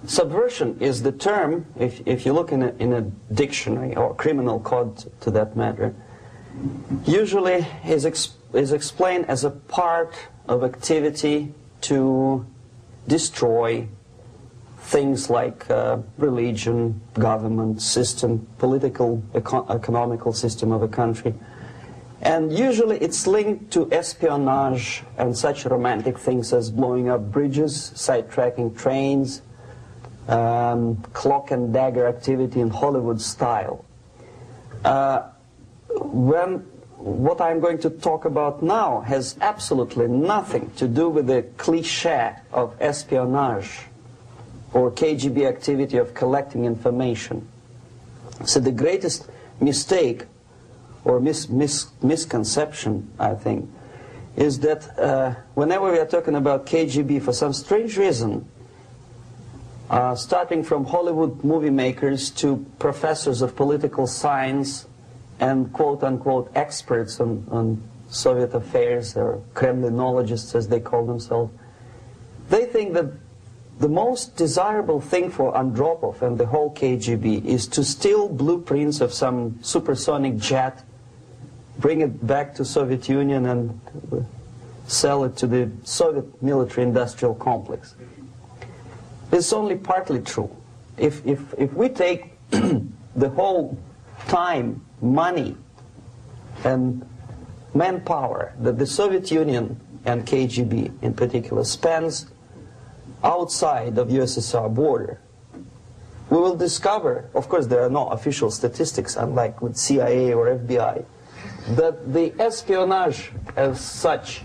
Subversion is the term, if you look in a dictionary or criminal code to that matter, usually is explained as a part of activity to destroy things like religion, government, system, political, economical system of a country. And usually it's linked to espionage and such romantic things as blowing up bridges, sidetracking trains, cloak and dagger activity in Hollywood style. What I'm going to talk about now has absolutely nothing to do with the cliché of espionage or KGB activity of collecting information. So the greatest mistake or misconception, I think, is that whenever we are talking about KGB, for some strange reason, starting from Hollywood movie makers to professors of political science and quote-unquote experts on Soviet affairs, or Kremlinologists as they call themselves, they think that the most desirable thing for Andropov and the whole KGB is to steal blueprints of some supersonic jet, bring it back to Soviet Union and sell it to the Soviet military-industrial complex. It's only partly true. If we take the whole time, money, and manpower that the Soviet Union and KGB in particular spends outside of USSR border, we will discover, of course there are no official statistics unlike with CIA or FBI, that the espionage as such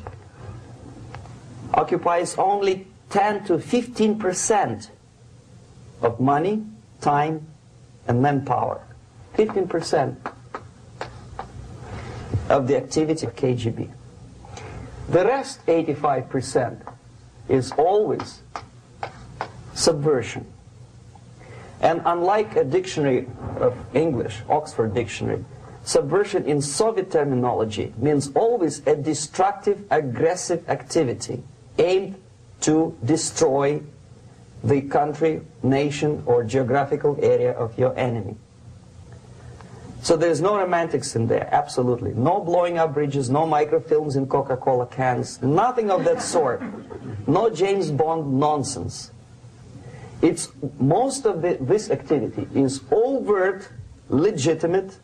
occupies only 10 to 15% of money, time, and manpower. 15% of the activity of KGB. The rest, 85%, is always subversion. And unlike a dictionary of English, Oxford Dictionary, subversion in Soviet terminology means always a destructive, aggressive activity aimed to destroy the country, nation, or geographical area of your enemy. So there's no romantics in there, absolutely. No blowing up bridges, no microfilms in Coca-Cola cans, nothing of that sort. No James Bond nonsense. It's most of this activity is overt, legitimate,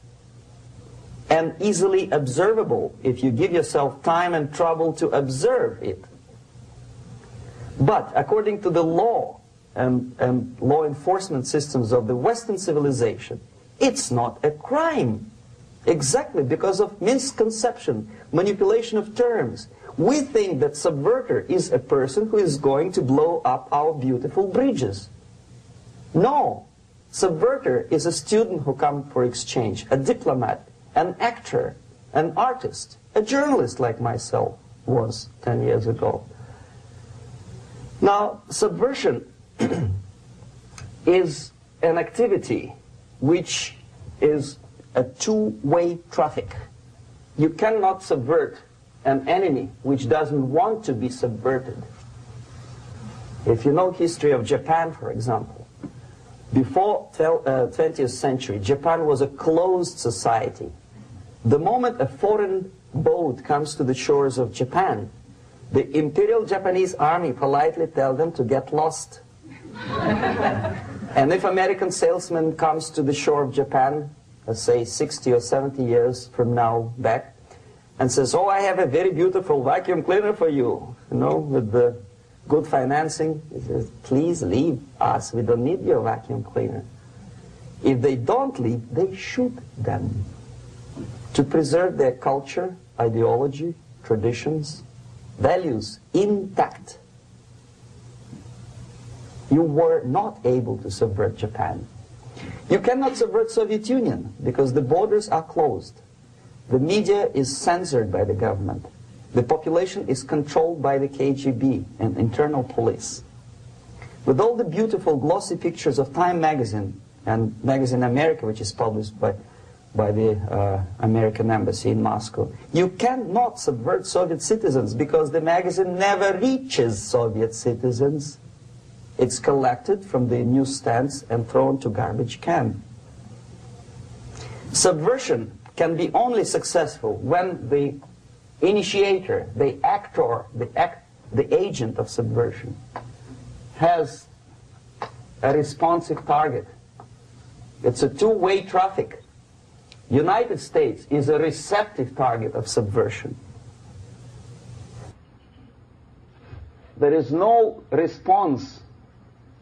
and easily observable if you give yourself time and trouble to observe it. But according to the law and law enforcement systems of the Western civilization, it's not a crime. Exactly because of misconception, manipulation of terms. We think that subverter is a person who is going to blow up our beautiful bridges. No. Subverter is a student who comes for exchange, a diplomat, an actor, an artist, a journalist like myself was 10 years ago. Now, subversion is an activity which is a two-way traffic. You cannot subvert an enemy which doesn't want to be subverted. If you know history of Japan, for example, before 20th century, Japan was a closed society. The moment a foreign boat comes to the shores of Japan, the Imperial Japanese Army politely tells them to get lost. And if American salesman comes to the shore of Japan, let's say 60 or 70 years from now back, and says, oh, I have a very beautiful vacuum cleaner for you, with the good financing, he says, please leave us, we don't need your vacuum cleaner. If they don't leave, they shoot them to preserve their culture, ideology, traditions, values intact. You were not able to subvert Japan. You cannot subvert Soviet Union because the borders are closed. The media is censored by the government. The population is controlled by the KGB and internal police. With all the beautiful glossy pictures of Time magazine and Magazine America, which is published by the American embassy in Moscow, you cannot subvert Soviet citizens because the magazine never reaches Soviet citizens. It's collected from the newsstands and thrown to garbage can. Subversion can be only successful when the initiator, the actor, the agent of subversion has a responsive target. It's a two-way traffic. United States is a receptive target of subversion. There is no response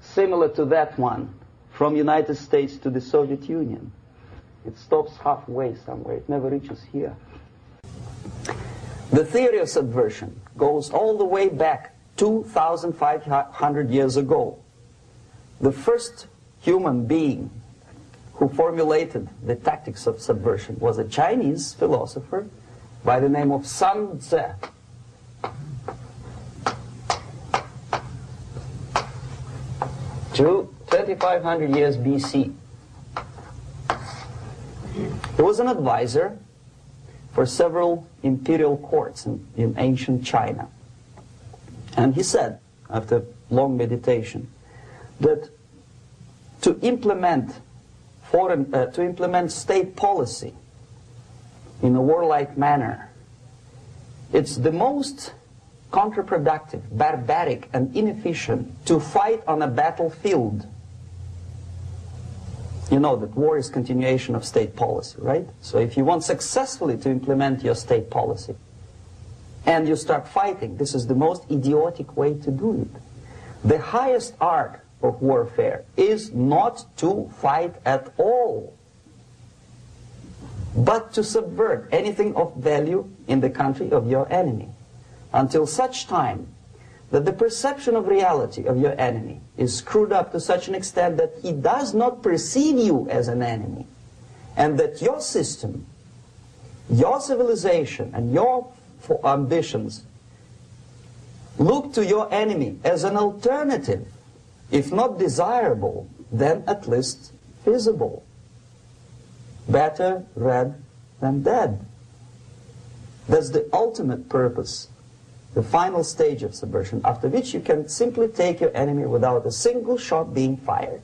similar to that one from United States to the Soviet Union. It stops halfway somewhere. It never reaches here. The theory of subversion goes all the way back 2,500 years ago. The first human being who formulated the tactics of subversion was a Chinese philosopher by the name of Sun Tzu. 2,500 years BC. He was an advisor for several imperial courts in ancient China. And he said, after long meditation, that to implement state policy in a warlike manner, it's the most counterproductive, barbaric, and inefficient to fight on a battlefield. You know that war is continuation of state policy, right? So if you want successfully to implement your state policy and you start fighting, this is the most idiotic way to do it. The highest art of warfare is not to fight at all, but to subvert anything of value in the country of your enemy, until such time that the perception of reality of your enemy is screwed up to such an extent that he does not perceive you as an enemy, and that your system, your civilization, and your ambitions look to your enemy as an alternative, if not desirable, then at least feasible. Better red than dead. That's the ultimate purpose, the final stage of subversion, after which you can simply take your enemy without a single shot being fired,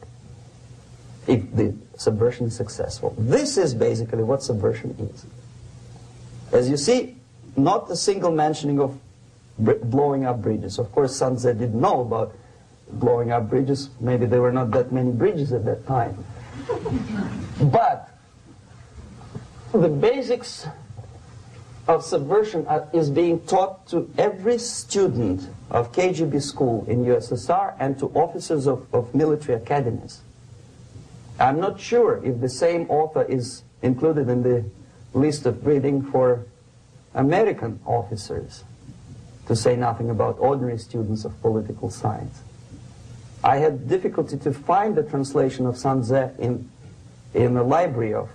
if the subversion is successful. This is basically what subversion is. As you see, not a single mentioning of blowing up bridges. Of course, Sun Tzu didn't know about blowing up bridges. Maybe there were not that many bridges at that time. But the basics of subversion is being taught to every student of KGB school in USSR and to officers of military academies. I'm not sure if the same author is included in the list of reading for American officers, to say nothing about ordinary students of political science. I had difficulty to find the translation of Sun Tzu in the library of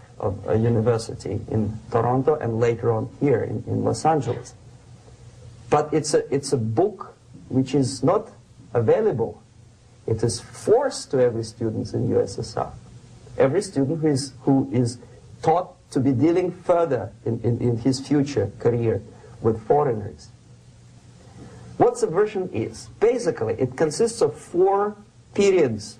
a university in Toronto and later on here in Los Angeles. But it's a book which is not available. It is forced to every student in USSR. Every student who is taught to be dealing further in his future career with foreigners. What subversion is? Basically, it consists of 4 periods,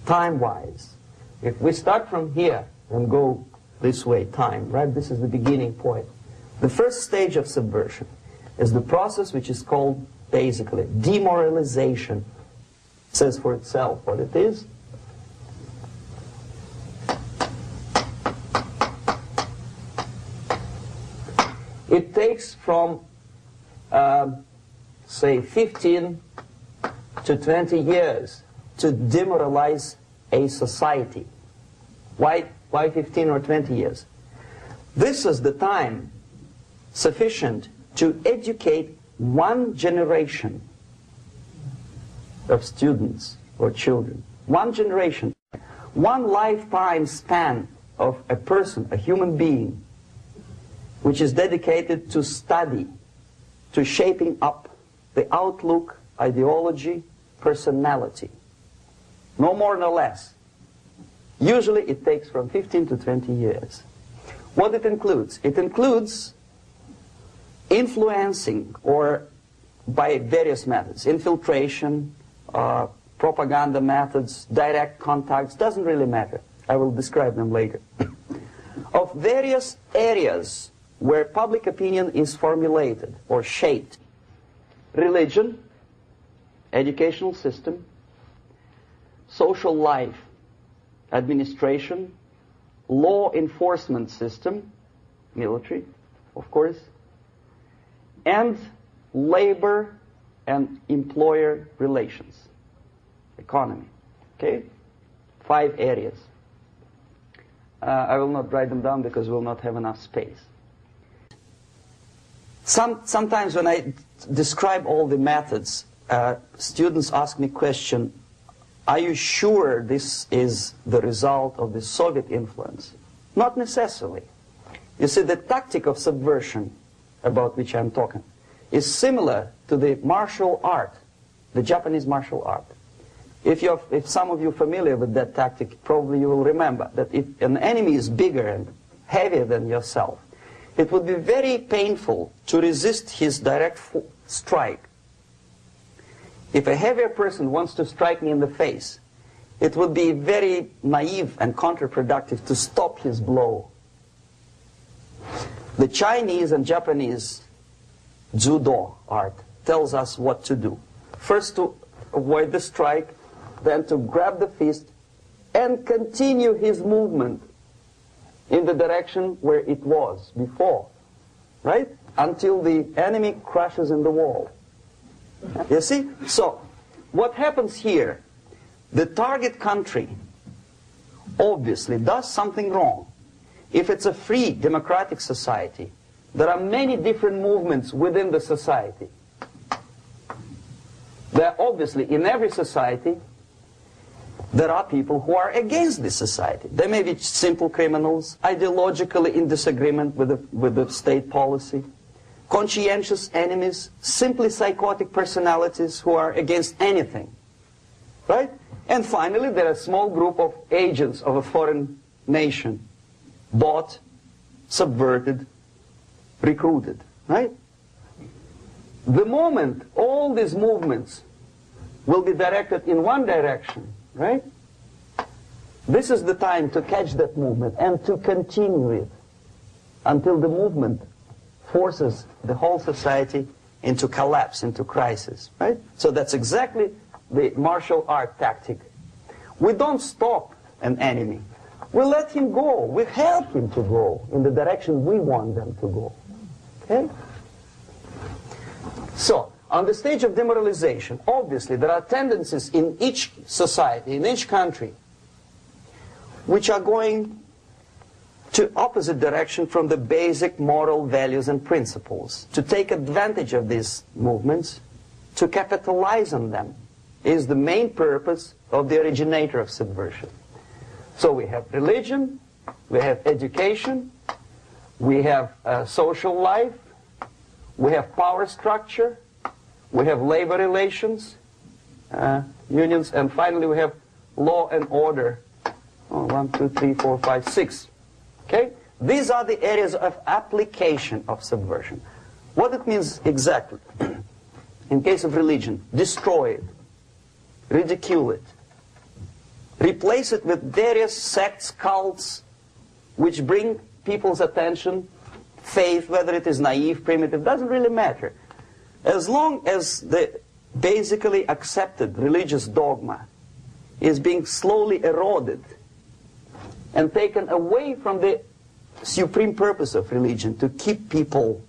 time-wise. If we start from here and go this way, time, right? This is the beginning point. The first stage of subversion is the process which is called, basically, demoralization. It says for itself what it is. It takes from, say, 15 to 20 years to demoralize a society. Why 15 or 20 years? This is the time sufficient to educate one generation of students or children. One generation. One lifetime span of a person, a human being, which is dedicated to study, to shaping up the outlook, ideology, personality. No more nor less. Usually it takes from 15 to 20 years. What it includes? It includes influencing, or by various methods, infiltration, propaganda methods, direct contacts, doesn't really matter. I will describe them later. Of various areas where public opinion is formulated or shaped. Religion, educational system, social life, administration, law enforcement system, military, of course, and labor and employer relations, economy. Okay? 5 areas. I will not write them down because we will not have enough space. Sometimes when I describe all the methods, students ask me question, are you sure this is the result of the Soviet influence? Not necessarily. You see, the tactic of subversion, about which I'm talking, is similar to the martial art, the Japanese martial art. If some of you are familiar with that tactic, probably you will remember that if an enemy is bigger and heavier than yourself, it would be very painful to resist his direct strike. If a heavier person wants to strike me in the face, it would be very naive and counterproductive to stop his blow. The Chinese and Japanese judo art tells us what to do. First to avoid the strike, then to grab the fist and continue his movement in the direction where it was before, right? Until the enemy crashes in the wall. You see? So, what happens here? The target country obviously does something wrong. If it's a free democratic society, there are many different movements within the society. There are obviously, in every society, there are people who are against this society. They may be simple criminals, ideologically in disagreement with the state policy, conscientious enemies, simply psychotic personalities who are against anything, right? And finally, there are a small group of agents of a foreign nation, bought, subverted, recruited, right? The moment all these movements will be directed in one direction, right? This is the time to catch that movement and to continue it until the movement forces the whole society into collapse, into crisis, right? So that's exactly the martial art tactic. We don't stop an enemy. We let him go. We help him to go in the direction we want them to go. Okay? So, on the stage of demoralization, obviously there are tendencies in each society, in each country, which are going to opposite direction from the basic moral values and principles. To take advantage of these movements, to capitalize on them, is the main purpose of the originator of subversion. So we have religion, we have education, we have social life, we have power structure, we have labor relations, unions, and finally we have law and order. 1, 2, 3, 4, 5, 6. Okay? These are the areas of application of subversion. What it means exactly? In case of religion, destroy it, ridicule it, replace it with various sects, cults, which bring people's attention, faith, whether it is naive, primitive, doesn't really matter. As long as the basically accepted religious dogma is being slowly eroded and taken away from the supreme purpose of religion, to keep people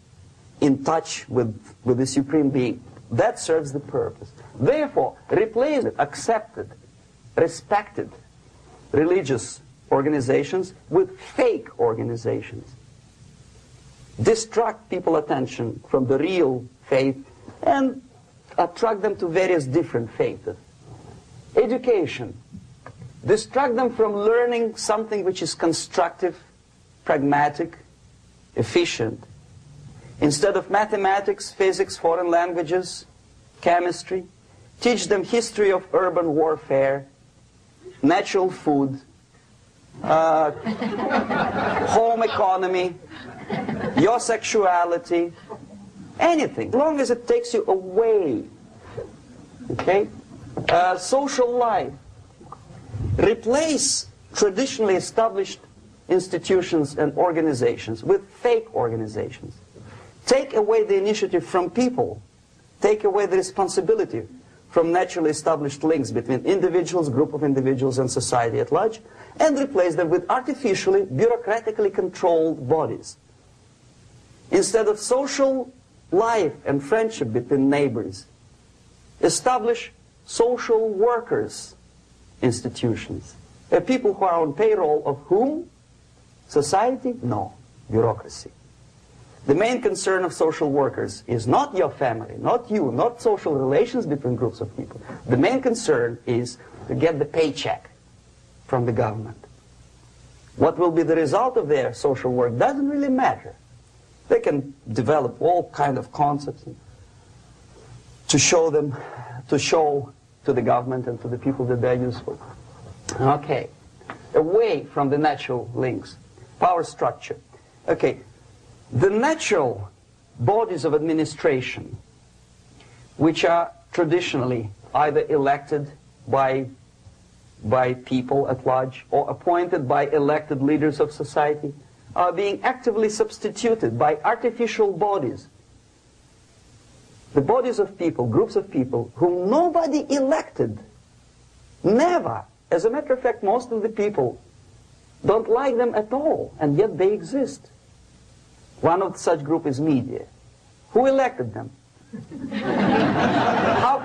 in touch with the supreme being, that serves the purpose. Therefore, replace it, accepted, respected religious organizations with fake organizations. Distract people's attention from the real faith and attract them to various different faiths. Education. Distract them from learning something which is constructive, pragmatic, efficient. Instead of mathematics, physics, foreign languages, chemistry, teach them history of urban warfare, natural food, home economy, your sexuality, anything, as long as it takes you away, okay, Social life. Replace traditionally established institutions and organizations with fake organizations. Take away the initiative from people. Take away the responsibility from naturally established links between individuals, group of individuals, and society at large, and replace them with artificially, bureaucratically controlled bodies. Instead of social life and friendship between neighbors, establish social workers institutions. People who are on payroll of whom? Society? No. Bureaucracy. The main concern of social workers is not your family, not you, not social relations between groups of people. The main concern is to get the paycheck from the government. What will be the result of their social work doesn't really matter. They can develop all kind of concepts to show to the government and to the people that they're useful. Okay, away from the natural links, power structure. Okay, the natural bodies of administration, which are traditionally either elected by people at large or appointed by elected leaders of society, are being actively substituted by artificial bodies. The bodies of people, groups of people, whom nobody elected. Never. As a matter of fact, most of the people don't like them at all, and yet they exist. One of such group is media. Who elected them? How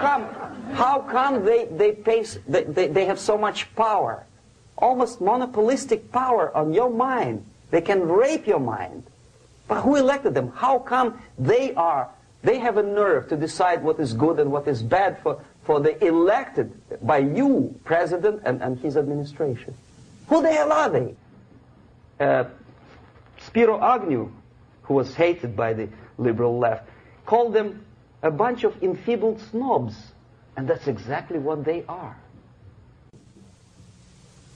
come they have so much power? Almost monopolistic power on your mind. They can rape your mind. But who elected them? How come they have a nerve to decide what is good and what is bad for the elected by you, president, and his administration? Who the hell are they? Spiro Agnew, who was hated by the liberal left, called them a bunch of enfeebled snobs. And that's exactly what they are.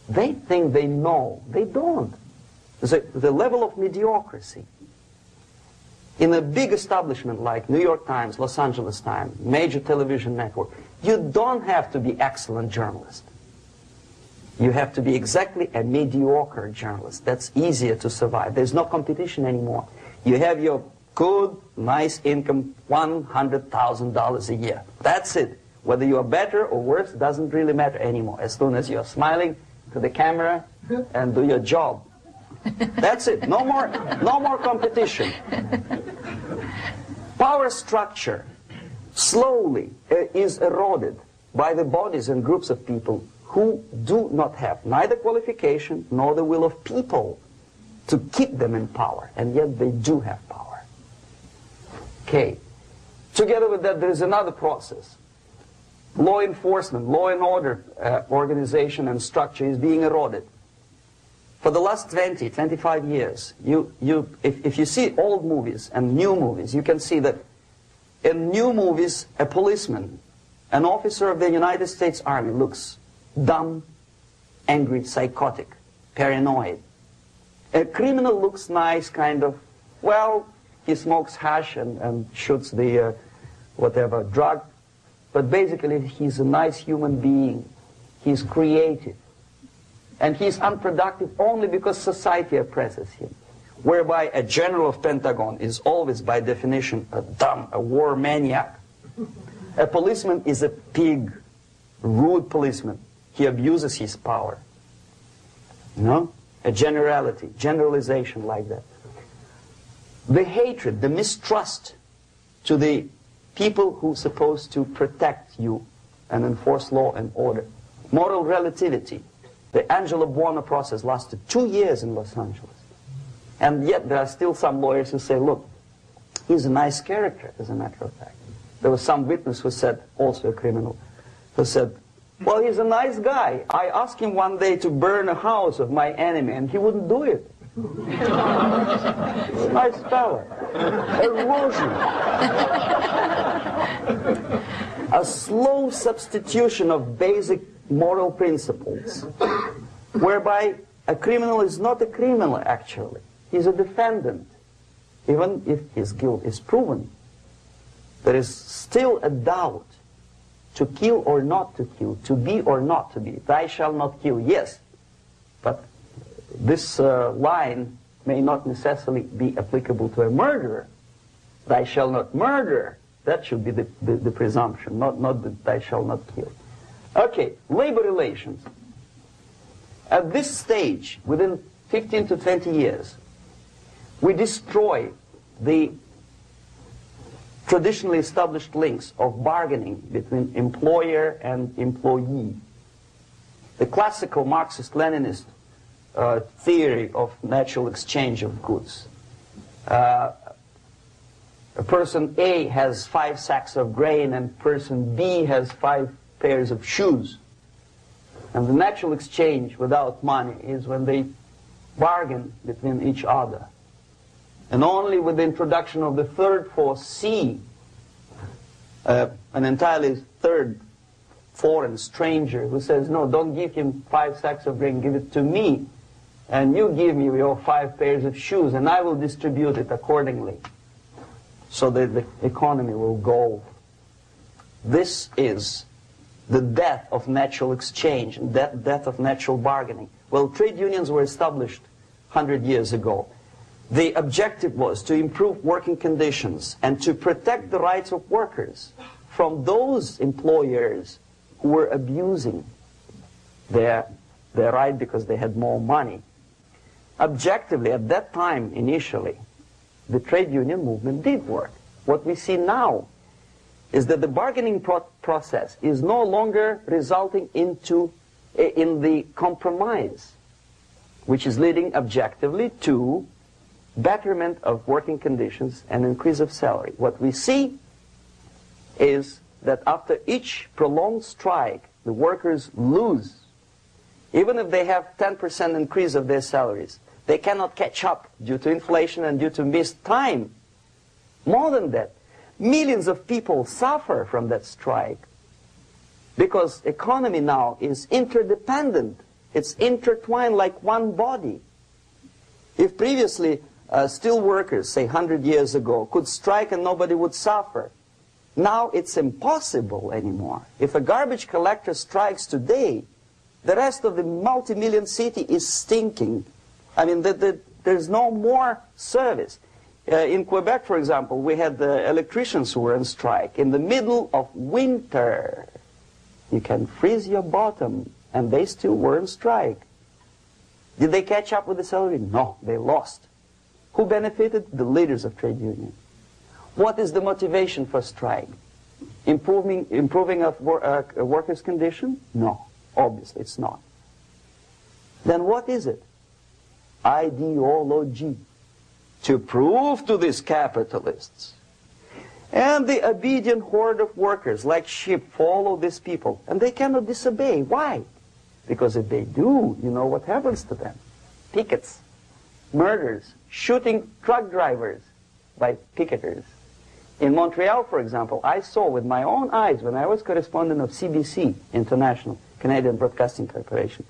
They think they know. They don't. The level of mediocrity. In a big establishment like New York Times, Los Angeles Times, major television network, you don't have to be excellent journalist. You have to be exactly a mediocre journalist. That's easier to survive. There's no competition anymore. You have your good, nice income, $100,000 a year. That's it. Whether you are better or worse doesn't really matter anymore. As soon as you're smiling to the camera and do your job. That's it. No more competition. Power structure slowly is eroded by the bodies and groups of people who do not have neither qualification nor the will of people to keep them in power, and yet they do have power. Okay. Together with that, there is another process. Law enforcement, law and order organization and structure is being eroded. For the last 20, 25 years, if you see old movies and new movies, you can see that in new movies, a policeman, an officer of the United States Army looks dumb, angry, psychotic, paranoid. A criminal looks nice, kind of, well, he smokes hash and shoots the whatever drug, but basically he's a nice human being. He's creative. And he's unproductive only because society oppresses him. Whereby a general of Pentagon is always, by definition, a war maniac. A policeman is a pig, rude policeman. He abuses his power. You know? A generalization like that. The hatred, the mistrust to the people who are supposed to protect you and enforce law and order. Moral relativity. The Angelo Buono process lasted 2 years in Los Angeles. And yet there are still some lawyers who say, look, he's a nice character, as a matter of fact. There was some witness who said, also a criminal, who said, well, he's a nice guy. I asked him one day to burn a house of my enemy, and he wouldn't do it. He's a nice fella. Erosion. A slow substitution of basic moral principles, whereby a criminal is not a criminal, actually. He's a defendant. Even if his guilt is proven, there is still a doubt to kill or not to kill, to be or not to be. Thou shalt not kill, yes, but this line may not necessarily be applicable to a murderer. Thou shalt not murder. That should be the presumption, not that thou shalt not kill. Okay, labor relations. At this stage, within 15 to 20 years, we destroy the traditionally established links of bargaining between employer and employee. The classical Marxist-Leninist theory of natural exchange of goods. A person A has 5 sacks of grain and person B has 5 pairs of shoes. And the natural exchange without money is when they bargain between each other. And only with the introduction of the third force, C, an entirely third foreign stranger who says, no, don't give him 5 sacks of grain, give it to me. And you give me your 5 pairs of shoes, and I will distribute it accordingly, so that the economy will go. This is the death of natural exchange, and death of natural bargaining. Well, trade unions were established 100 years ago. The objective was to improve working conditions and to protect the rights of workers from those employers who were abusing their right because they had more money. Objectively, at that time, initially, the trade union movement did work. What we see now is that the bargaining process is no longer resulting in the compromise, which is leading objectively to betterment of working conditions and increase of salary. What we see is that after each prolonged strike, the workers lose. Even if they have 10% increase of their salaries, they cannot catch up due to inflation and due to missed time. More than that, millions of people suffer from that strike because economy now is interdependent. It's intertwined like one body. If previously steel workers, say 100 years ago, could strike and nobody would suffer, now it's impossible anymore. If a garbage collector strikes today, the rest of the multi-million city is stinking. I mean, there's no more service. In Quebec, for example, we had the electricians who were on strike in the middle of winter. You can freeze your bottom, and they still were on strike. Did they catch up with the salary? No, they lost. Who benefited? The leaders of trade unions. What is the motivation for strike? Improving of a workers' condition? No, obviously it's not. Then what is it? Ideology. To prove to these capitalists. And the obedient horde of workers, like sheep, follow these people. And they cannot disobey. Why? Because if they do, you know what happens to them. Pickets, murders, shooting truck drivers by picketers. In Montreal, for example, I saw with my own eyes when I was correspondent of CBC International, Canadian Broadcasting Corporation,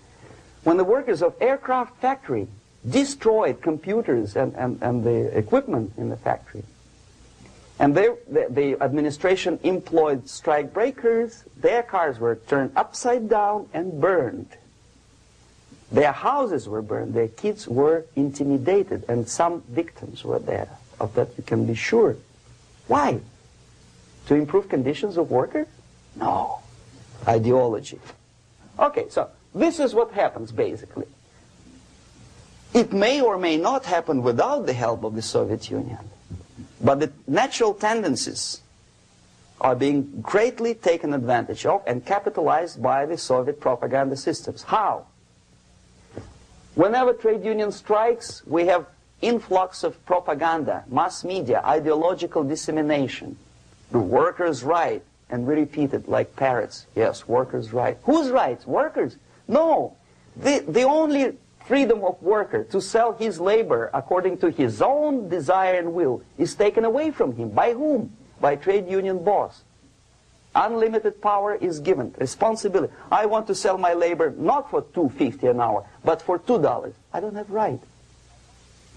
when the workers of aircraft factory destroyed computers and the equipment in the factory. And the administration employed strike breakers. Their cars were turned upside down and burned. Their houses were burned. Their kids were intimidated. And some victims were there. Of that you can be sure. Why? To improve conditions of workers? No. Ideology. Okay, so this is what happens basically. It may or may not happen without the help of the Soviet Union. But the natural tendencies are being greatly taken advantage of and capitalized by the Soviet propaganda systems. How? Whenever trade union strikes, we have influx of propaganda, mass media, ideological dissemination. The workers' right, and we repeat it like parrots. Yes, workers' right. Whose rights? Workers? No. The only freedom of worker to sell his labor according to his own desire and will is taken away from him. By whom? By trade union boss. Unlimited power is given. Responsibility. I want to sell my labor not for $2.50 an hour, but for $2. I don't have right.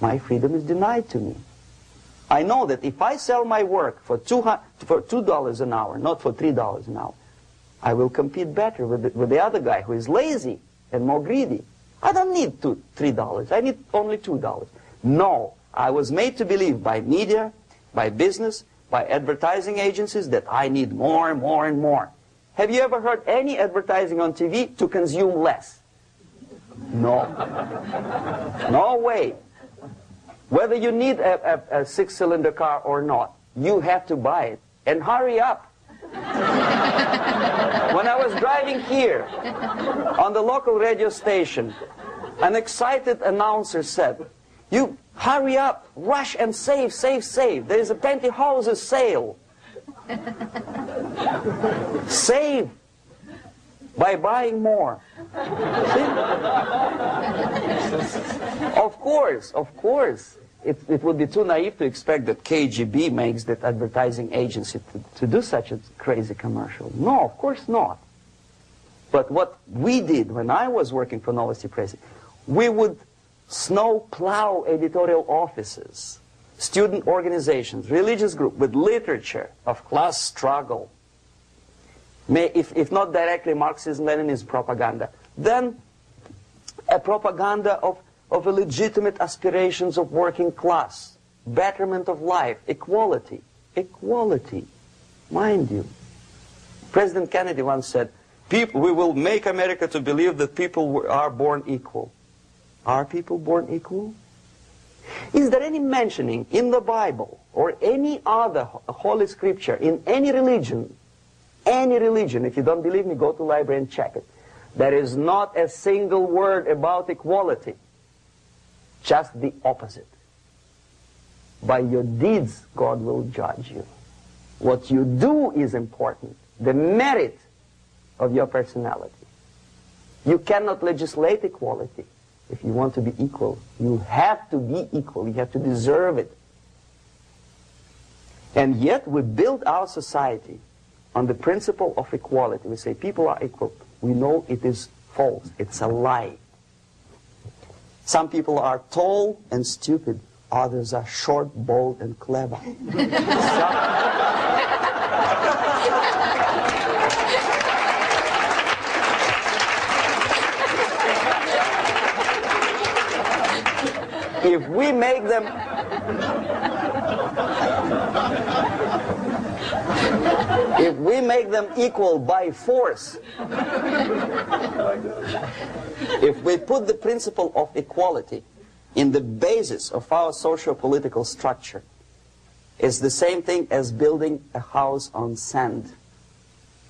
My freedom is denied to me. I know that if I sell my work for $2 an hour, not for $3 an hour, I will compete better with the other guy who is lazy and more greedy. I don't need $3. I need only $2. No, I was made to believe by media, by business, by advertising agencies that I need more and more and more. Have you ever heard any advertising on TV to consume less? No. No way. Whether you need a six-cylinder car or not, you have to buy it. And hurry up. When I was driving here, on the local radio station, an excited announcer said, "You hurry up, rush and save, save, save. There is a pantyhose sale." Save by buying more. See? Of course. It would be too naive to expect that KGB makes that advertising agency to do such a crazy commercial. No, of course not. But what we did when I was working for Novosti Press, we would snow plow editorial offices, student organizations, religious groups with literature of class struggle. If not directly Marxism-Leninism propaganda, then a propaganda of a legitimate aspirations of working class, betterment of life, equality. Equality, mind you. President Kennedy once said, we will make America to believe that people are born equal. Are people born equal? Is there any mentioning in the Bible or any other holy scripture in any religion, if you don't believe me, go to the library and check it, there is not a single word about equality. Just the opposite. By your deeds, God will judge you. What you do is important. The merit of your personality. You cannot legislate equality. If you want to be equal, you have to be equal. You have to deserve it. And yet we build our society on the principle of equality. We say people are equal. We know it is false. It's a lie. Some people are tall and stupid. Others are short, bold, and clever. If we make them equal by force, if we put the principle of equality in the basis of our socio-political structure, it's the same thing as building a house on sand.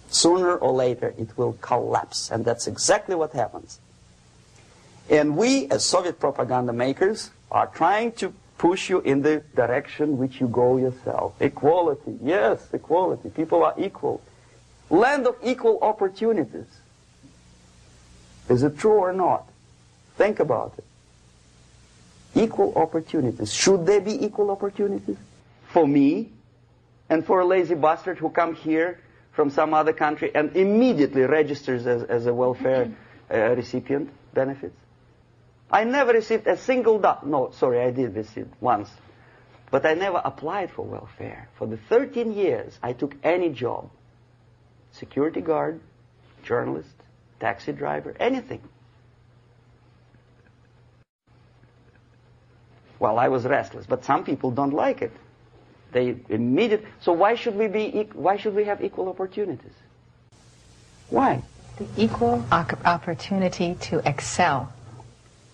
Sooner or later it will collapse, and that's exactly what happens. And we, as Soviet propaganda makers, are trying to push you in the direction which you go yourself. Equality, yes, equality. People are equal. Land of equal opportunities. Is it true or not? Think about it. Equal opportunities. Should there be equal opportunities? For me and for a lazy bastard who come here from some other country and immediately registers as a welfare recipient benefits? I never received a single dollar. No, sorry, I did receive once. But I never applied for welfare. For the 13 years, I took any job. Security guard, journalist, taxi driver, anything. Well, I was restless, but some people don't like it. They immediately. So why should we have equal opportunities? Why? The equal opportunity to excel.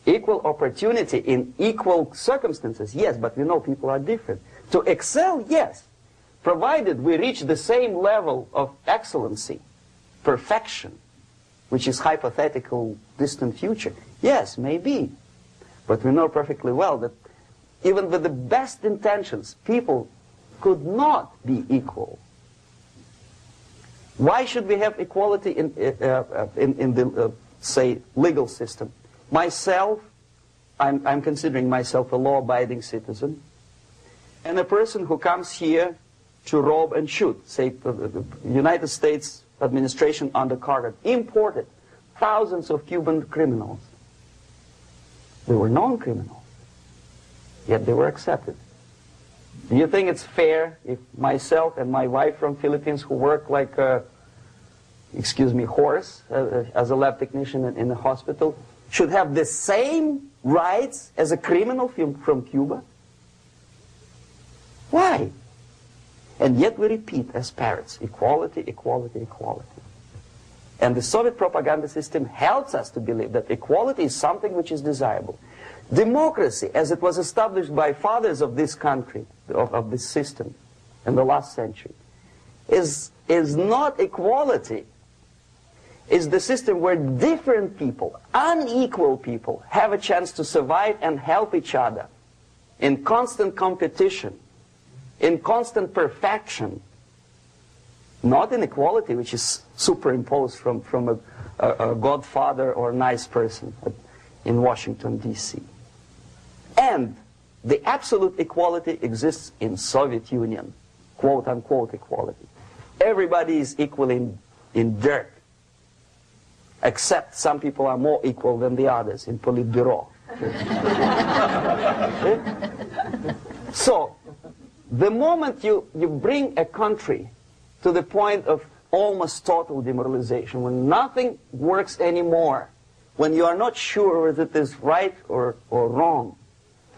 Equal opportunity in equal circumstances, yes, but we know people are different. To excel, yes, provided we reach the same level of excellency, perfection, which is hypothetical, distant future. Yes, maybe. But we know perfectly well that even with the best intentions, people could not be equal. Why should we have equality in the, say, legal system? Myself, I'm considering myself a law-abiding citizen, and a person who comes here to rob and shoot, say, the United States administration under Carter imported thousands of Cuban criminals. They were non-criminals, yet they were accepted. Do you think it's fair if myself and my wife from Philippines, who work like horse as a lab technician in a hospital, should have the same rights as a criminal from Cuba? Why? And yet we repeat as parrots, equality, equality, equality. And the Soviet propaganda system helps us to believe that equality is something which is desirable. Democracy, as it was established by fathers of this country, of this system in the last century, is not equality. It's the system where different people, unequal people, have a chance to survive and help each other in constant competition, in constant perfection, not in equality, which is superimposed from a godfather or a nice person in Washington, D.C. And the absolute equality exists in Soviet Union, quote-unquote equality. Everybody is equal in dirt, except some people are more equal than the others in Politburo. So, the moment you bring a country to the point of almost total demoralization, when nothing works anymore, when you are not sure whether it is right or wrong,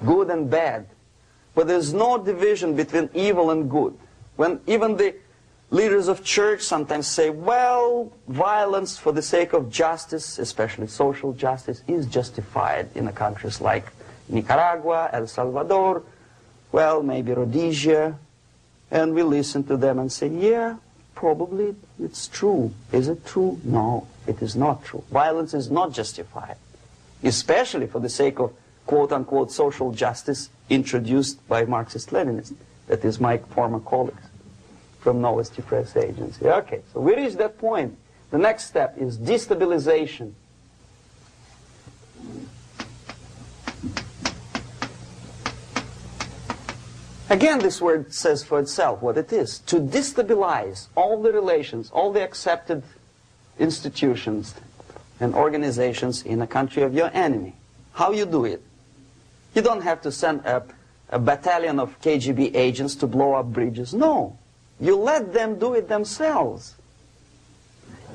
good and bad, but there's no division between evil and good, when even the leaders of church sometimes say, well, violence for the sake of justice, especially social justice, is justified in countries like Nicaragua, El Salvador, well, maybe Rhodesia, and we listen to them and say, yeah, probably it's true. Is it true? No, it is not true. Violence is not justified, especially for the sake of quote-unquote social justice introduced by Marxist-Leninists, that is my former colleagues from Novosti Press Agency. Okay, so we reached that point. The next step is destabilization. Again, this word says for itself what it is. To destabilize all the relations, all the accepted institutions and organizations in a country of your enemy. How you do it? You don't have to send a battalion of KGB agents to blow up bridges. No. You let them do it themselves.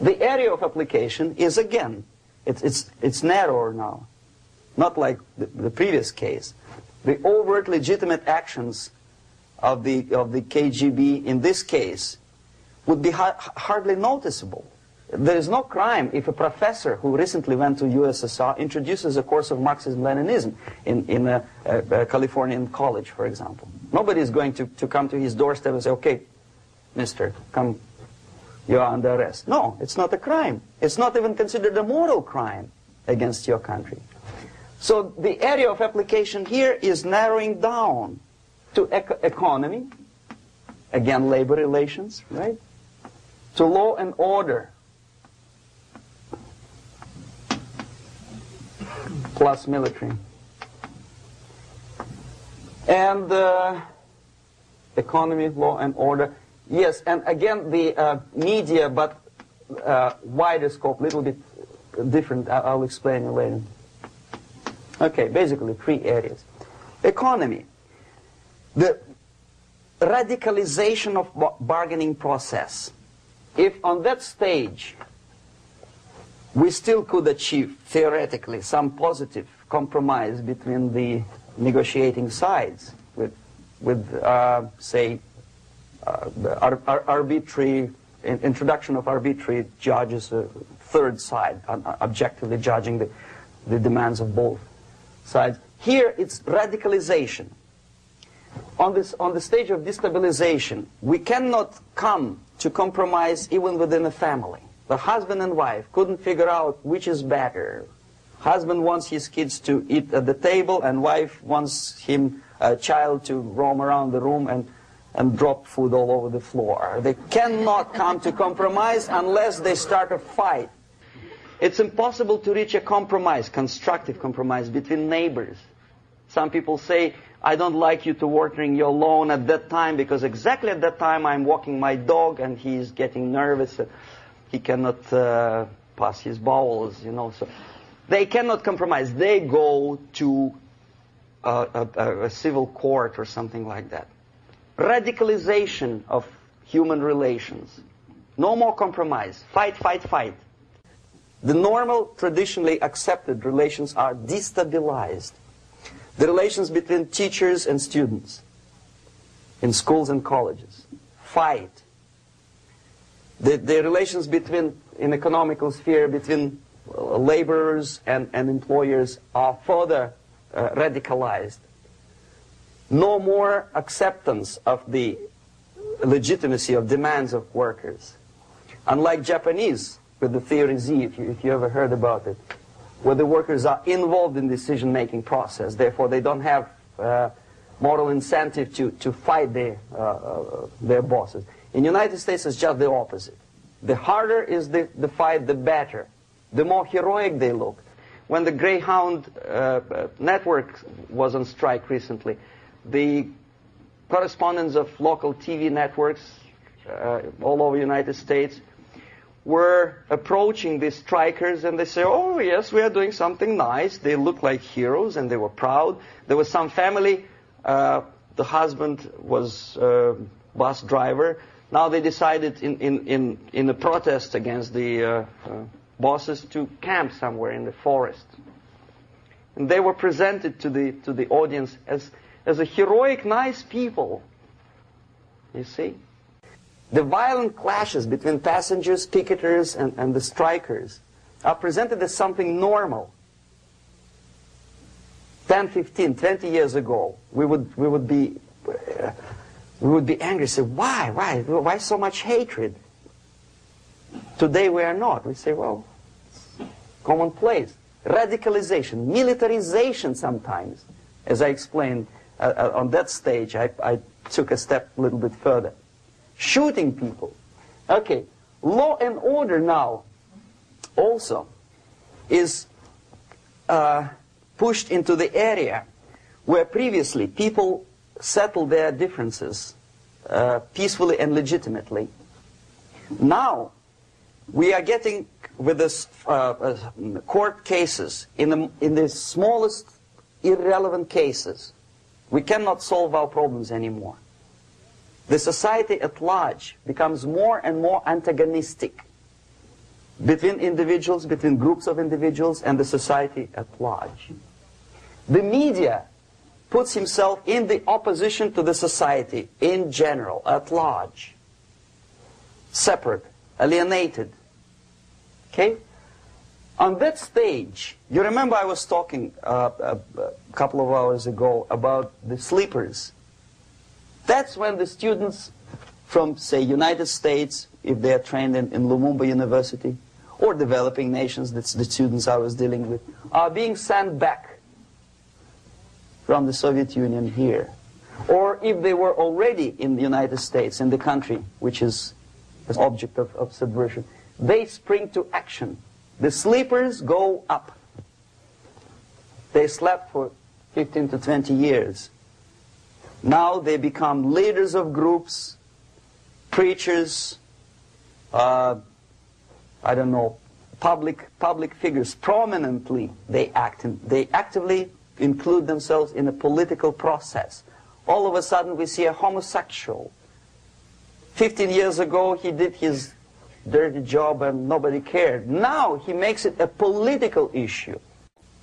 The area of application is, again, it's narrower now. Not like the previous case. The overt legitimate actions of the KGB in this case would be hardly noticeable. There is no crime if a professor who recently went to USSR introduces a course of Marxism-Leninism in a Californian college, for example. Nobody is going to come to his doorstep and say, okay, mister, come, you are under arrest. No, it's not a crime. It's not even considered a moral crime against your country. So the area of application here is narrowing down to economy, again labor relations, right? To law and order, plus military. And economy, law and order. Yes, and again the media, but wider scope, little bit different. I'll explain it later. Okay, basically 3 areas. Economy. The radicalization of bargaining process. If on that stage we still could achieve, theoretically, some positive compromise between the negotiating sides with say, arbitrary, introduction of arbitrary judges, a third side, objectively judging the demands of both sides. Here it's radicalization. On the stage of destabilization, we cannot come to compromise even within a family. The husband and wife couldn't figure out which is better. Husband wants his kids to eat at the table, and wife wants a child to roam around the room and drop food all over the floor. They cannot come to compromise unless they start a fight. It's impossible to reach a compromise, constructive compromise, between neighbors. Some people say, I don't like you to watering your lawn at that time because exactly at that time I'm walking my dog and he's getting nervous. He cannot pass his bowels, you know. So they cannot compromise. They go to a civil court or something like that. Radicalization of human relations. No more compromise. Fight, fight, fight. The normal, traditionally accepted relations are destabilized. The relations between teachers and students in schools and colleges. Fight. The relations between, in economical sphere, between laborers and employers are further radicalized. No more acceptance of the legitimacy of demands of workers. Unlike Japanese, with the theory Z, if you ever heard about it, where the workers are involved in decision-making process, therefore they don't have moral incentive to fight their bosses. In the United States, it's just the opposite. The harder is the fight, the better. The more heroic they look. When the Greyhound network was on strike recently, the correspondents of local TV networks all over the United States were approaching these strikers, and they say, oh yes, we are doing something nice. They look like heroes, and they were proud. There was some family, the husband was bus driver. Now they decided in a protest against the bosses to camp somewhere in the forest. And they were presented to the audience as a heroic, nice people. You see? The violent clashes between passengers, picketers, and the strikers are presented as something normal. 10, 15, 20 years ago, we would be angry, say, why so much hatred? Today we are not. We say, well, it's commonplace. Radicalization, militarization sometimes. As I explained on that stage, I took a step a little bit further. Shooting people. Okay, law and order now also is pushed into the area where previously people settled their differences peacefully and legitimately. Now we are getting with this court cases in the smallest irrelevant cases. We cannot solve our problems anymore. The society at large becomes more and more antagonistic between individuals, between groups of individuals, and the society at large. The media puts himself in the opposition to the society in general, at large. Separate, alienated. Okay? On that stage, you remember I was talking a couple of hours ago about the sleepers. That's when the students from, say, United States, if they are trained in Lumumba University, or developing nations, that's the students I was dealing with, are being sent back from the Soviet Union here. Or if they were already in the United States, in the country which is the object of subversion, they spring to action. The sleepers go up. They slept for 15 to 20 years. Now they become leaders of groups, preachers, I don't know, public figures. Prominently they actively include themselves in a political process. All of a sudden we see a homosexual. 15 years ago he did his dirty job and nobody cared. Now he makes it a political issue.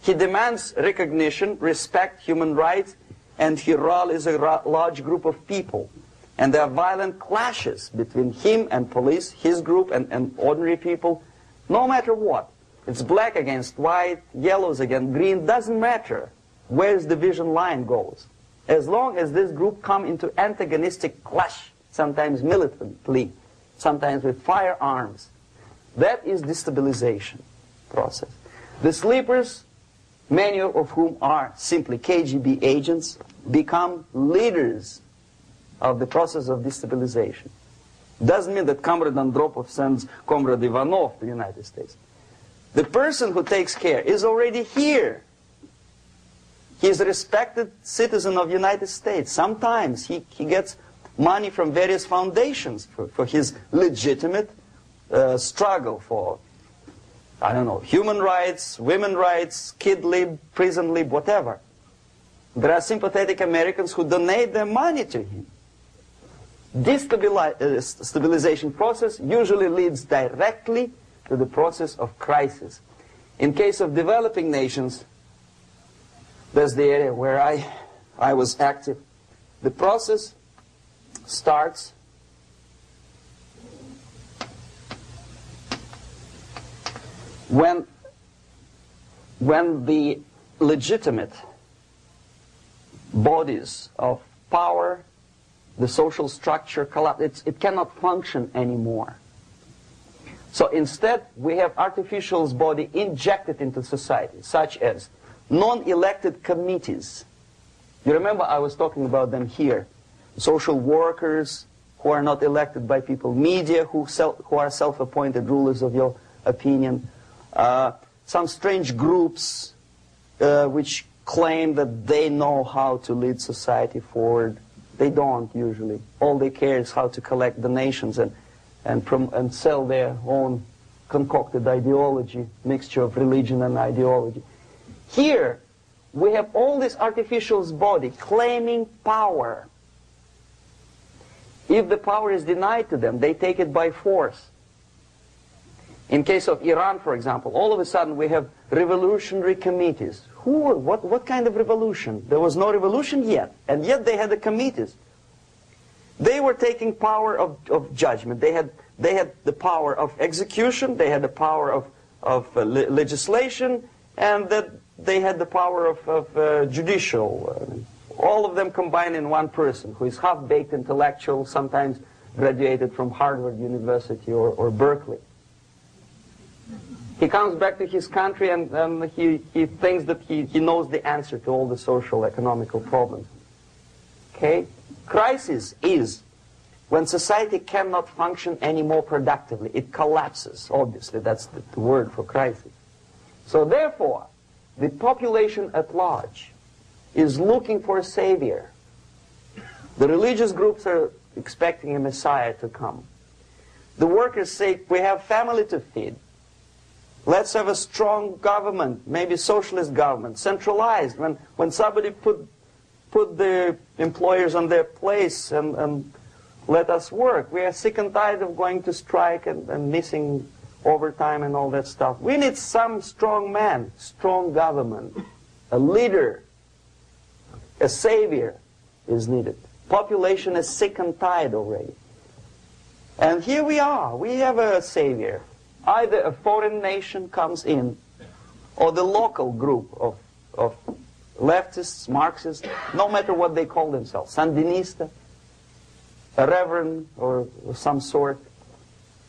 He demands recognition, respect, human rights, and he rallies a large group of people. And there are violent clashes between him and police, his group and ordinary people, no matter what. It's black against white, yellows against green, doesn't matter where the division line goes. As long as this group come into antagonistic clash, sometimes militantly, sometimes with firearms, that is destabilization process. The sleepers, many of whom are simply KGB agents, become leaders of the process of destabilization. Doesn't mean that Comrade Andropov sends Comrade Ivanov to the United States. The person who takes care is already here. He is a respected citizen of the United States. Sometimes he gets money from various foundations for his legitimate struggle for, I don't know, human rights, women's rights, kid lib, prison lib, whatever. There are sympathetic Americans who donate their money to him. Destabilization process usually leads directly to the process of crisis. In case of developing nations, that's the area where I was active. The process starts when the legitimate bodies of power, the social structure collapse. It cannot function anymore. So instead, we have artificial body injected into society, such as non-elected committees. You remember I was talking about them here. Social workers who are not elected by people, media who are self-appointed rulers of your opinion, some strange groups which claim that they know how to lead society forward. They don't usually. All they care is how to collect donations and sell their own concocted ideology, mixture of religion and ideology. Here, we have all this artificial body claiming power. If the power is denied to them, they take it by force. In case of Iran, for example, all of a sudden we have revolutionary committees. What kind of revolution? There was no revolution yet, and yet they had the committees. They were taking power of judgment. They had the power of execution, they had the power of legislation, and that they had the power of judicial. All of them combined in one person, who is half-baked intellectual, sometimes graduated from Harvard University or Berkeley. He comes back to his country and he thinks that he knows the answer to all the social, economical problems. Okay? Crisis is when society cannot function anymore productively. It collapses, obviously. That's the word for crisis. So therefore, the population at large is looking for a savior. The religious groups are expecting a messiah to come. The workers say, we have family to feed. Let's have a strong government, maybe socialist government, centralized. When somebody put the employers on their place and let us work. We are sick and tired of going to strike and missing overtime and all that stuff. We need some strong man, strong government, a leader, a savior is needed. Population is sick and tired already. And here we are. We have a savior. Either a foreign nation comes in, or the local group of leftists, Marxists, no matter what they call themselves, Sandinista, a reverend or some sort,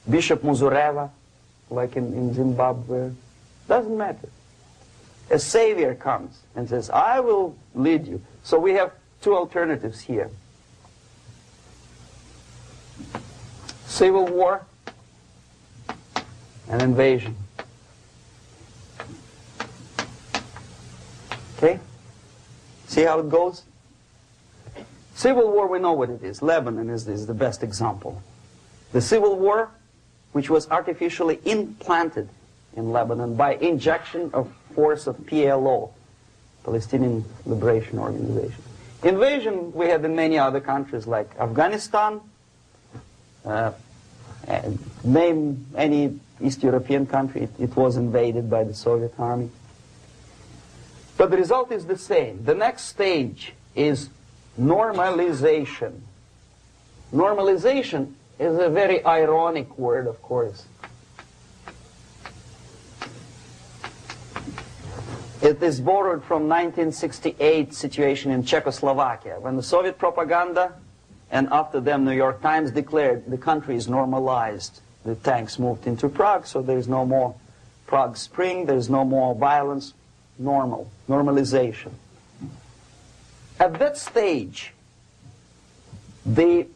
Bishop Muzureva, like in Zimbabwe, doesn't matter. A savior comes and says, I will lead you. So we have two alternatives here. Civil war, an invasion. Okay? See how it goes? Civil war, we know what it is. Lebanon is the best example. The civil war, which was artificially implanted in Lebanon by injection of force of PLO, Palestinian Liberation Organization. Invasion we had in many other countries like Afghanistan, name any East European country, it was invaded by the Soviet army. But the result is the same. The next stage is normalization. Normalization is a very ironic word, of course. It is borrowed from 1968 situation in Czechoslovakia, when the Soviet propaganda and after them New York Times declared the country is normalized. The tanks moved into Prague, so there is no more Prague Spring, there is no more violence. Normalization. At that stage, the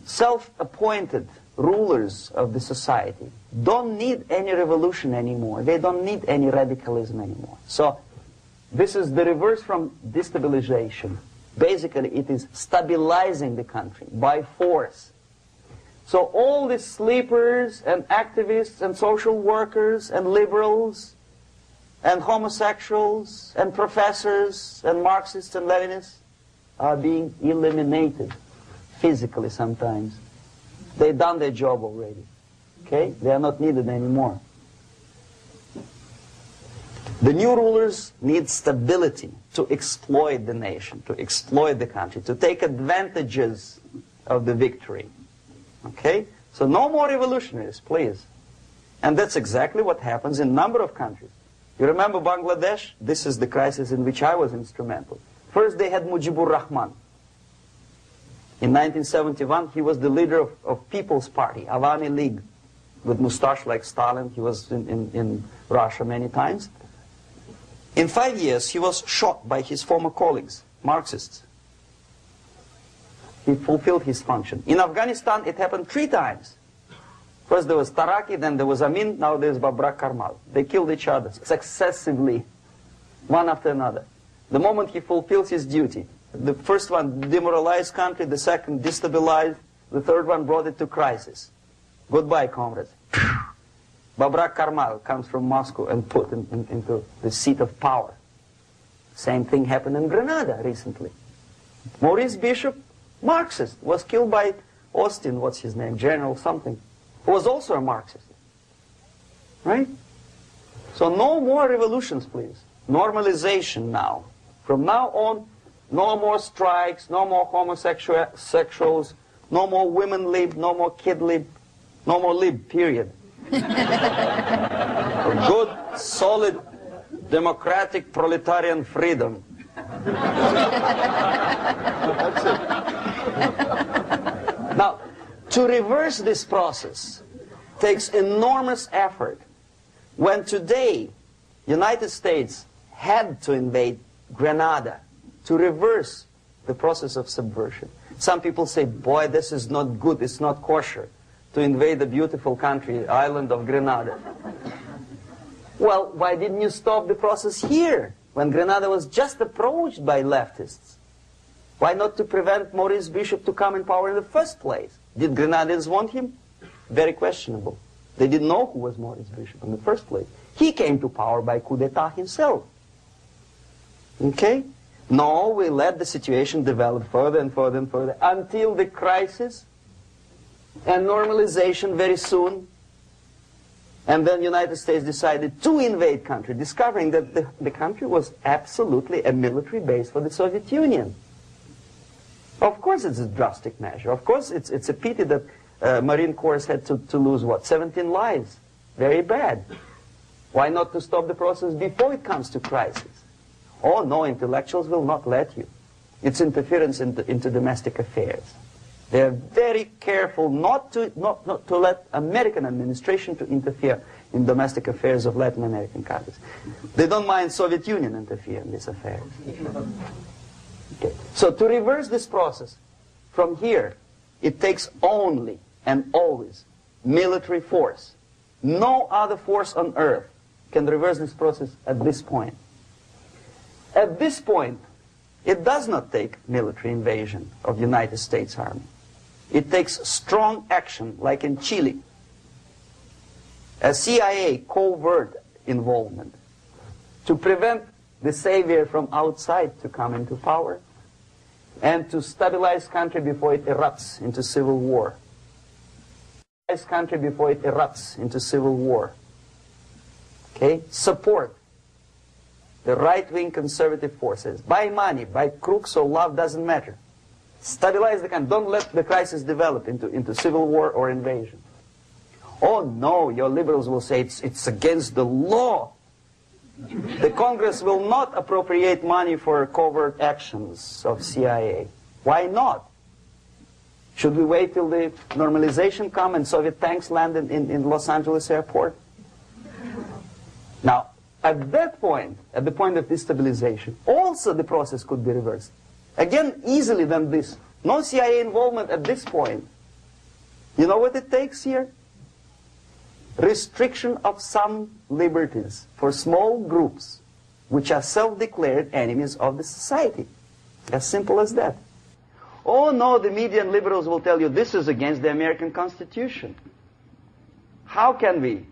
self-appointed rulers of the society don't need any revolution anymore. They don't need any radicalism anymore. So this is the reverse from destabilization. Basically, it is stabilizing the country by force. So all these sleepers and activists and social workers and liberals and homosexuals and professors and Marxists and Leninists are being eliminated. physically sometimes. They've done their job already. Okay? They are not needed anymore. The new rulers need stability to exploit the nation, to exploit the country, to take advantages of the victory. Okay? So no more revolutionaries, please. And that's exactly what happens in a number of countries. You remember Bangladesh? This is the crisis in which I was instrumental. First they had Mujibur Rahman. In 1971, he was the leader of People's Party, Awami League, with mustache like Stalin. He was in Russia many times. In 5 years, he was shot by his former colleagues, Marxists. He fulfilled his function. In Afghanistan, it happened 3 times. First there was Taraki, then there was Amin, now there's Babrak Karmal. They killed each other successively, one after another. The moment he fulfills his duty, the first one demoralized country, the second destabilized, the third one brought it to crisis. Goodbye, comrades. Babrak Karmal comes from Moscow and put into the seat of power. Same thing happened in Grenada recently. Maurice Bishop, Marxist, was killed by Austin, what's his name, General something, who was also a Marxist. Right? So no more revolutions, please. Normalization now. From now on, no more strikes, no more homosexuals, no more women lib, no more kid lib, no more lib, period. A good, solid, democratic, proletarian freedom. That's it. Now, to reverse this process takes enormous effort. When today, United States had to invade Grenada to reverse the process of subversion. Some people say, boy, this is not good, it's not kosher to invade the beautiful country, island of Grenada. Well, why didn't you stop the process here, when Grenada was just approached by leftists? Why not to prevent Maurice Bishop to come in power in the first place? Did Grenadians want him? Very questionable. They didn't know who was Maurice Bishop in the first place. He came to power by coup d'etat himself. Okay? No, we let the situation develop further and further and further until the crisis and normalization very soon. And then the United States decided to invade country, discovering that the country was absolutely a military base for the Soviet Union. Of course it's a drastic measure. Of course it's a pity that Marine Corps had to lose, what, 17 lives. Very bad. Why not to stop the process before it comes to crisis? Oh no, intellectuals will not let you. It's interference into domestic affairs. They're very careful not to let American administration to interfere in domestic affairs of Latin American countries. They don't mind Soviet Union interfere in these affairs. Okay. So to reverse this process from here, it takes only and always military force. No other force on earth can reverse this process at this point. At this point, it does not take military invasion of the United States Army. It takes strong action, like in Chile. A CIA covert involvement to prevent the savior from outside to come into power and to stabilize country before it erupts into civil war. Stabilize country before it erupts into civil war. Okay? Support the right-wing conservative forces. By money, by crooks or love, doesn't matter. Stabilize the country. Don't let the crisis develop into civil war or invasion. Oh no, your liberals will say it's against the law. The Congress will not appropriate money for covert actions of CIA. Why not? Should we wait till the normalization come and Soviet tanks land in Los Angeles airport? Now, at that point, at the point of destabilization, also the process could be reversed. Again, easily than this. No CIA involvement at this point. You know what it takes here? Restriction of some liberties for small groups which are self-declared enemies of the society. As simple as that. Oh no, the media and liberals will tell you this is against the American Constitution. How can we,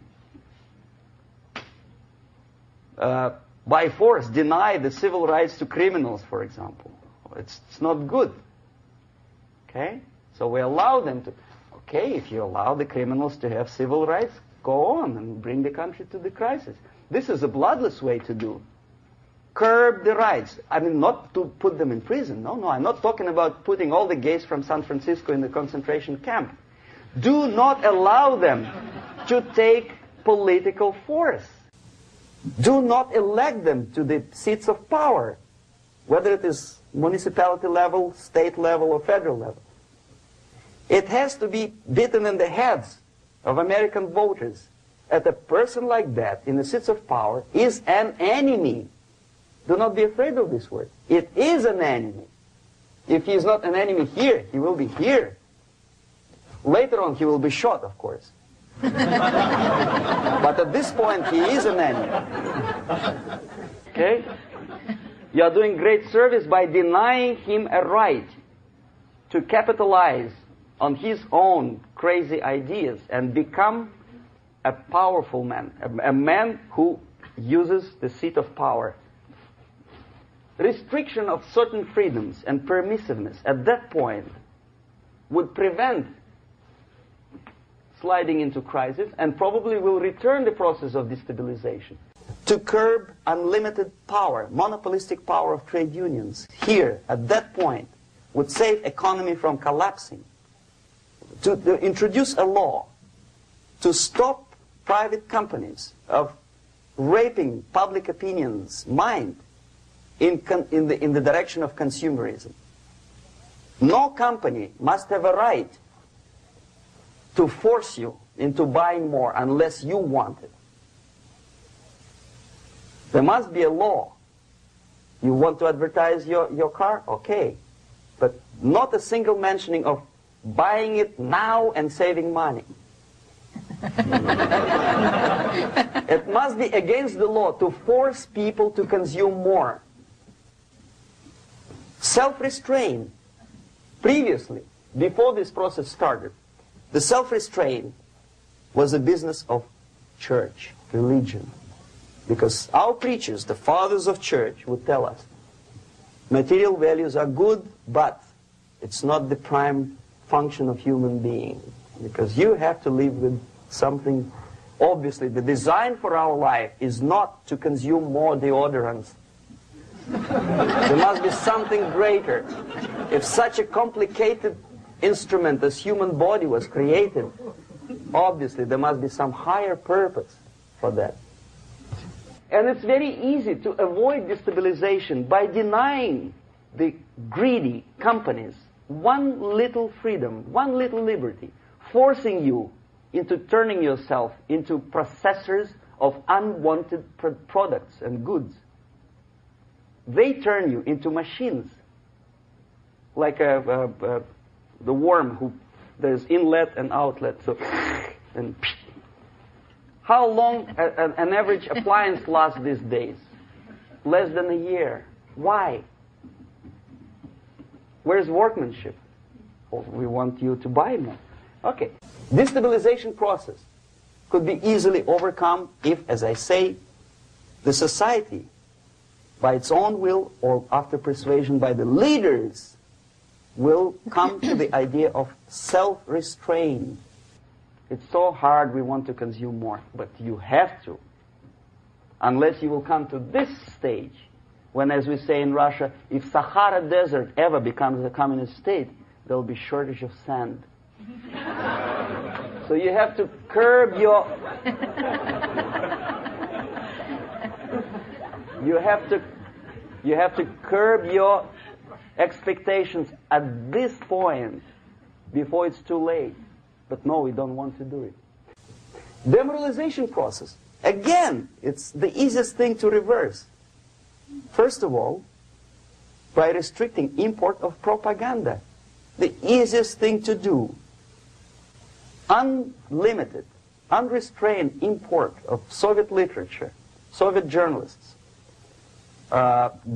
by force, deny the civil rights to criminals, for example? It's not good. Okay? So we allow them to, okay, if you allow the criminals to have civil rights, go on and bring the country to the crisis. This is a bloodless way to do. Curb the rights. I mean, not to put them in prison. No, I'm not talking about putting all the gays from San Francisco in the concentration camp. Do not allow them to take political force. Do not elect them to the seats of power, whether it is municipality level, state level, or federal level. It has to be beaten in the heads of American voters that a person like that in the seats of power is an enemy. Do not be afraid of this word. It is an enemy. If he is not an enemy here, he will be here. Later on, he will be shot, of course. But at this point, he is an enemy. Okay? You are doing great service by denying him a right to capitalize on his own crazy ideas and become a powerful man, a man who uses the seat of power. Restriction of certain freedoms and permissiveness at that point would prevent sliding into crisis and probably will return the process of destabilization. To curb unlimited power, monopolistic power of trade unions, here, at that point, would save economy from collapsing. To introduce a law to stop private companies of raping public opinion's mind in the direction of consumerism. No company must have a right to force you into buying more unless you want it. There must be a law. You want to advertise your car? Okay. But not a single mentioning of buying it now and saving money. It must be against the law to force people to consume more. Self-restraint. Previously, before this process started, the self-restraint was a business of church, religion. Because our preachers, the fathers of church, would tell us, material values are good, but it's not the prime function of human being. Because you have to live with something. Obviously, the design for our life is not to consume more deodorants. There must be something greater. If such a complicated instrument as human body was created, obviously there must be some higher purpose for that. And it's very easy to avoid destabilization by denying the greedy companies one little freedom, one little liberty, forcing you into turning yourself into processors of unwanted products and goods. They turn you into machines, like the worm who there's inlet and outlet. So, and how long an average appliance lasts these days? Less than a year. Why? Where's workmanship? Oh, we want you to buy more. Okay. Destabilization process could be easily overcome if, as I say, the society, by its own will or after persuasion by the leaders, will come to the idea of self-restraint. It's so hard we want to consume more, but you have to. Unless you will come to this stage, when, as we say in Russia, if Sahara Desert ever becomes a communist state, there will be shortage of sand. So you have to curb your... You have to curb your expectations at this point before it's too late. But no, we don't want to do it. Demoralization process. Again, it's the easiest thing to reverse. First of all, by restricting import of propaganda. The easiest thing to do. Unlimited, unrestrained import of Soviet literature, Soviet journalists.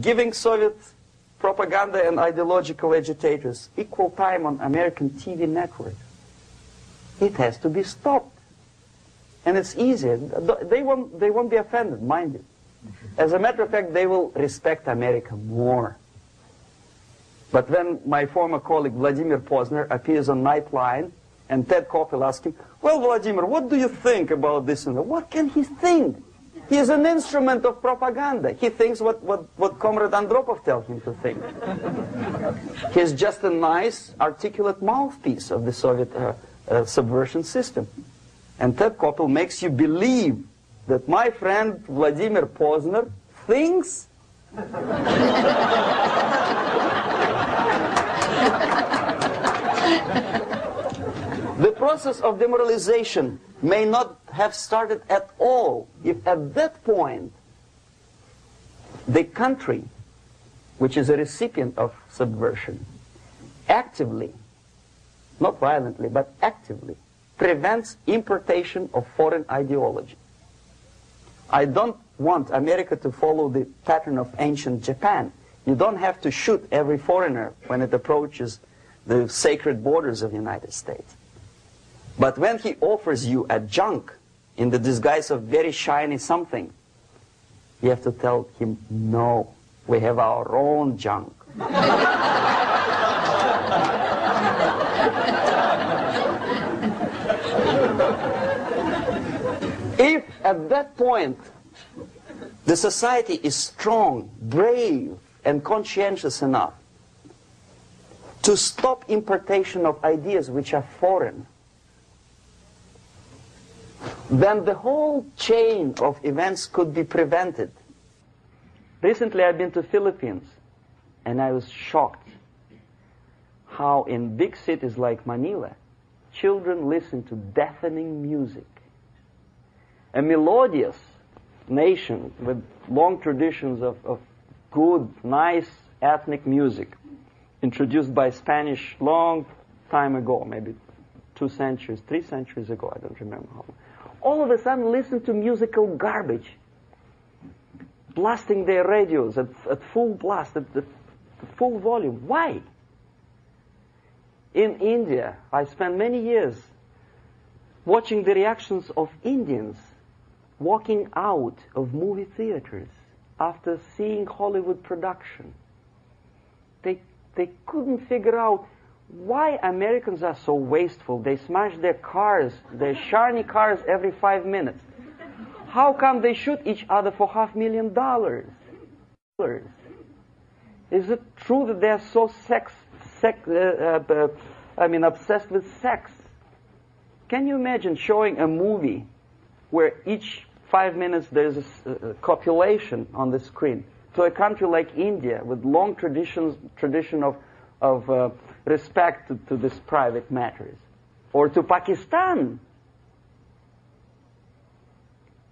Giving Soviet propaganda and ideological agitators equal time on American TV networks. It has to be stopped. And it's easy. They won't be offended, mind you. As a matter of fact, they will respect America more. But when my former colleague Vladimir Posner appears on Nightline, and Ted Koppel asks him, well, Vladimir, what do you think about this? And what can he think? He is an instrument of propaganda. He thinks what Comrade Andropov tells him to think. He's just a nice, articulate mouthpiece of the Soviet subversion system. And Ted Koppel makes you believe that my friend Vladimir Posner thinks the process of demoralization may not have started at all if at that point the country, which is a recipient of subversion, actively, not violently, but actively, prevents importation of foreign ideology. I don't want America to follow the pattern of ancient Japan. You don't have to shoot every foreigner when it approaches the sacred borders of the United States. But when he offers you a junk in the disguise of very shiny something, you have to tell him, no, we have our own junk. If at that point the society is strong, brave, and conscientious enough to stop importation of ideas which are foreign, then the whole chain of events could be prevented. Recently I've been to Philippines, and I was shocked how in big cities like Manila, children listen to deafening music. A melodious nation with long traditions of good, nice ethnic music, introduced by Spanish long time ago, maybe 2 centuries, 3 centuries ago, I don't remember how long. All of a sudden listen to musical garbage, blasting their radios at full blast, at the full volume. Why? In India, I spent many years watching the reactions of Indians walking out of movie theaters after seeing Hollywood production. They couldn't figure out why Americans are so wasteful. They smash their cars, their shiny cars, every 5 minutes. How come they shoot each other for $500,000? Is it true that they're so obsessed with sex? Can you imagine showing a movie where each 5 minutes there's a copulation on the screen to a country like India with long tradition of respect to these private matters, or to Pakistan?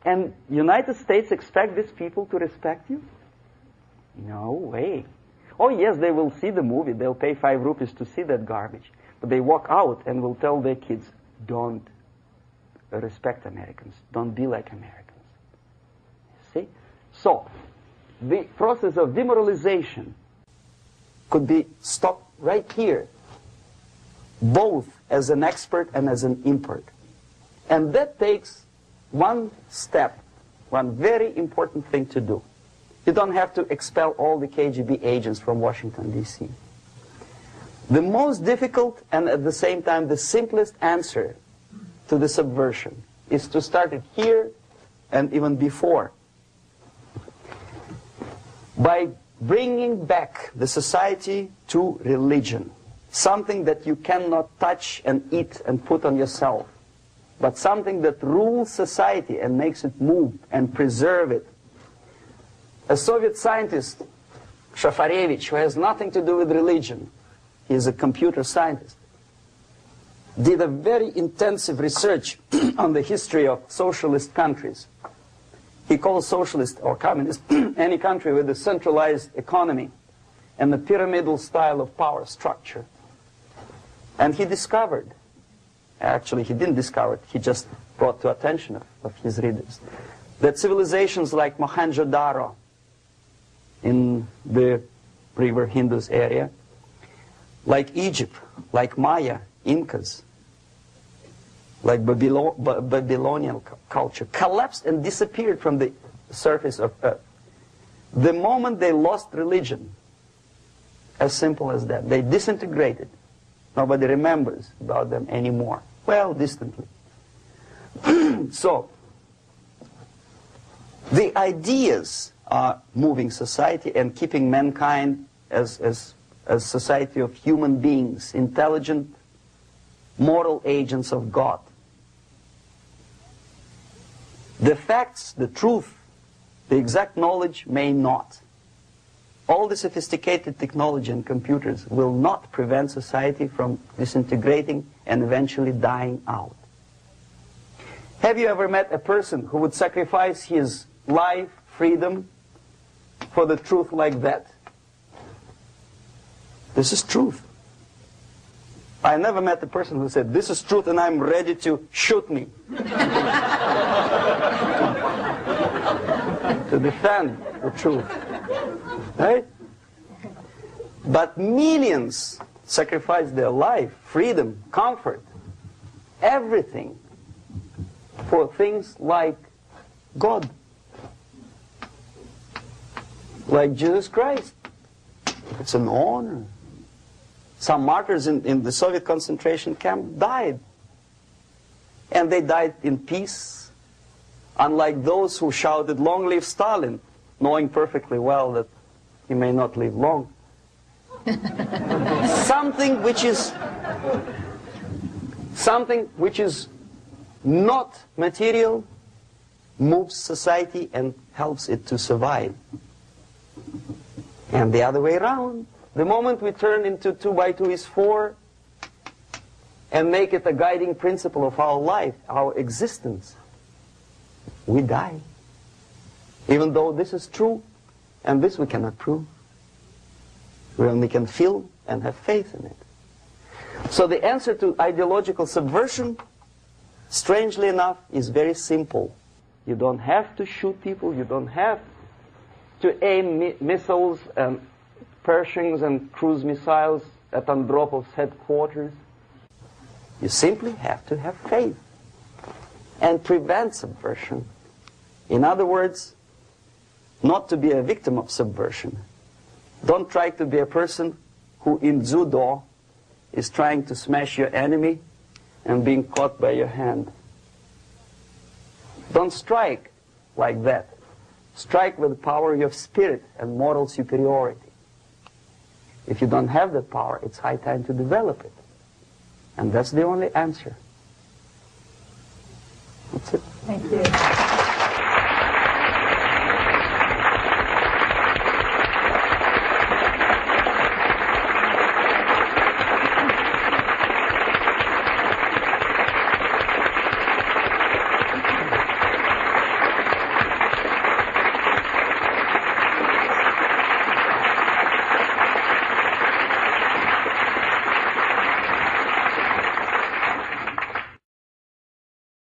And United States expect these people to respect you? No way. Oh yes, they will see the movie, they'll pay 5 rupees to see that garbage, but they walk out and will tell their kids, don't respect Americans, don't be like Americans. See? So, the process of demoralization could be stopped right here, both as an expert and as an import. And that takes one step, one very important thing to do. You don't have to expel all the KGB agents from Washington, D.C. The most difficult and at the same time the simplest answer to the subversion is to start it here and even before, by bringing back the society to religion, something that you cannot touch and eat and put on yourself, but something that rules society and makes it move and preserve it. A Soviet scientist, Shafarevich, who has nothing to do with religion, he is a computer scientist, did a very intensive research on the history of socialist countries. He calls socialist or communist any country with a centralized economy and a pyramidal style of power structure. And he discovered, actually he didn't discover it, he just brought to attention of his readers, that civilizations like Mohenjo-Daro in the river Indus area, like Egypt, like Maya, Incas, like Babylonian culture, collapsed and disappeared from the surface of Earth. The moment they lost religion As simple as that. They disintegrated. Nobody remembers about them anymore. Well, distantly. So, the ideas are moving society and keeping mankind as a society of human beings, intelligent, moral agents of God. The facts, the truth, the exact knowledge may not. All the sophisticated technology and computers will not prevent society from disintegrating and eventually dying out. Have you ever met a person who would sacrifice his life, freedom, for the truth like that? This is truth. I never met a person who said, this is truth and I'm ready to shoot me. To defend the truth. Right? But millions sacrifice their life, freedom, comfort, everything for things like God. Like Jesus Christ. It's an honor. Some martyrs in the Soviet concentration camp died. And they died in peace. Unlike those who shouted, "Long live Stalin," knowing perfectly well that he may not live long. Something which is not material moves society and helps it to survive. And the other way around. The moment we turn into 2 by 2 is 4 and make it a guiding principle of our life, our existence, we die. Even though this is true, and this we cannot prove. We only can feel and have faith in it. So the answer to ideological subversion, strangely enough, is very simple. You don't have to shoot people, you don't have to aim missiles and Pershings and cruise missiles at Andropov's headquarters. You simply have to have faith and prevent subversion. In other words, not to be a victim of subversion. Don't try to be a person who in judo is trying to smash your enemy and being caught by your hand. Don't strike like that. Strike with the power of spirit and moral superiority. If you don't have that power, it's high time to develop it. And that's the only answer. That's it. Thank you.